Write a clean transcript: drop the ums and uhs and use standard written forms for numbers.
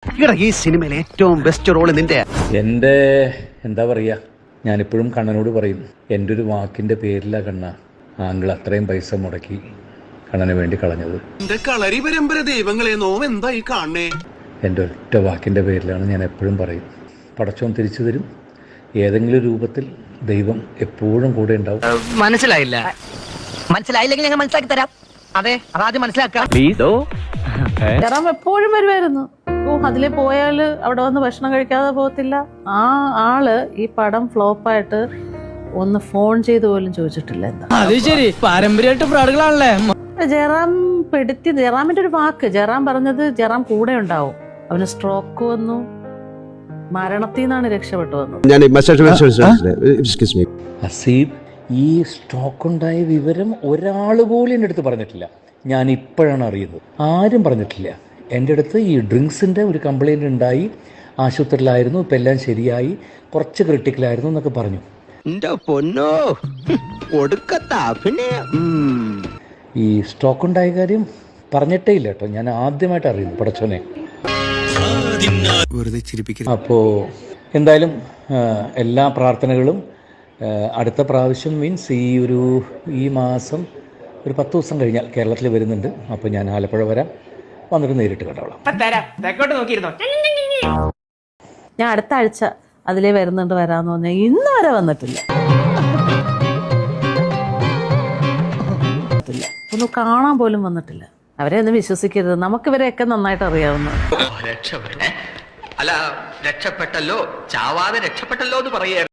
ഈ സിനിമയിൽ ഏറ്റവും ബെസ്റ്റ് റോള് നിന്റെ. എൻ്റെ എന്താ പറയുക, ഞാനിപ്പോഴും കണ്ണനോട് പറയും, എൻ്റെ ഒരു വാക്കിൻ്റെ പേരിലാണ് കണ്ണ ആങ്കിൾ അത്രയും പൈസ മുടക്കി കണ്ണന് വേണ്ടി കളഞ്ഞത്. കളരി പരമ്പര ദൈവങ്ങളെ നോം എന്തായി കാണണേ. എൻ്റെ ഒറ്റ വാക്കിൻ്റെ പേരിലാണ് ഞാൻ എപ്പോഴും പറയും, പടച്ചോൻ തിരിച്ചു തരും. ഏതെങ്കിലും രൂപത്തിൽ ദൈവം എപ്പോഴും കൂടെ ഉണ്ടാവും. മനസ്സിലായില്ല. മനസ്സിലായില്ലെങ്കിൽ ഞങ്ങൾ മനസ്സിലാക്കി തരാം. അതെ, അതാദ്യം മനസ്സിലാക്കാം. ജയറാം എപ്പോഴും വരുമായിരുന്നു. അതിലെ പോയാല് അവിടെ വന്ന് ഭക്ഷണം കഴിക്കാതെ പോകത്തില്ല. ആ ആള് ഈ പടം ഫ്ലോപ്പായിട്ട് ഒന്ന് ഫോൺ ചെയ്ത് പോലും ചോദിച്ചിട്ടില്ല. എന്താ അത് ശരി, പാരമ്പര്യമായിട്ട് ഫ്രോഡുകളാണല്ലേ. ജയറാമിന്റെ ഒരു വാക്ക്, ജയറാം പറഞ്ഞത് ജയറാം കൂടെ ഉണ്ടാവും. അവന് സ്ട്രോക്ക് വന്നു, മരണത്തിൽ നിന്നാണ് രക്ഷപ്പെട്ടു വന്നത്. അസീബ്, ഈ സ്ട്രോക്ക് ഉണ്ടായ വിവരം ഒരാൾ പോലും എൻ്റെ അടുത്ത് പറഞ്ഞിട്ടില്ല. ഞാൻ ഇപ്പോഴാണ് അറിയുന്നത്. ആരും പറഞ്ഞിട്ടില്ല. എൻ്റെ അടുത്ത് ഈ ഡ്രിങ്ക്സിൻ്റെ ഒരു കംപ്ലയിൻ്റ് ഉണ്ടായി, ആശുപത്രിയിലായിരുന്നു, ഇപ്പം എല്ലാം ശരിയായി, കുറച്ച് ക്രിട്ടിക്കലായിരുന്നു എന്നൊക്കെ പറഞ്ഞു. ഈ സ്ട്രോക്ക് ഉണ്ടായ കാര്യം പറഞ്ഞിട്ടേ ഇല്ല കേട്ടോ. ഞാൻ ആദ്യമായിട്ട് അറിയുന്നു, പടച്ചോനെ. അപ്പോൾ എന്തായാലും എല്ലാ പ്രാർത്ഥനകളും അടുത്ത പ്രാവശ്യം മീൻസ് ഈ മാസം ഒരു 10 ദിവസം കഴിഞ്ഞാൽ കേരളത്തിൽ വരുന്നുണ്ട്. അപ്പോൾ ഞാൻ ആലപ്പുഴ വരാം, വന്നിട്ട് നേരിട്ട് കണ്ടോളാം. ഞാൻ അടുത്ത ആഴ്ച അതിലേ വരുന്നുണ്ട്, വരാന്ന് പറഞ്ഞാൽ ഇന്ന് വരെ വന്നിട്ടില്ല. ഒന്ന് കാണാൻ പോലും വന്നിട്ടില്ല. അവരെ ഒന്നും വിശ്വസിക്കരുത്. നമുക്ക് ഇവരെയൊക്കെ നന്നായിട്ട് അറിയാവുന്ന. അല്ല, രക്ഷപ്പെട്ടല്ലോ, ചാവാതെ രക്ഷപ്പെട്ടല്ലോ എന്ന് പറയാ.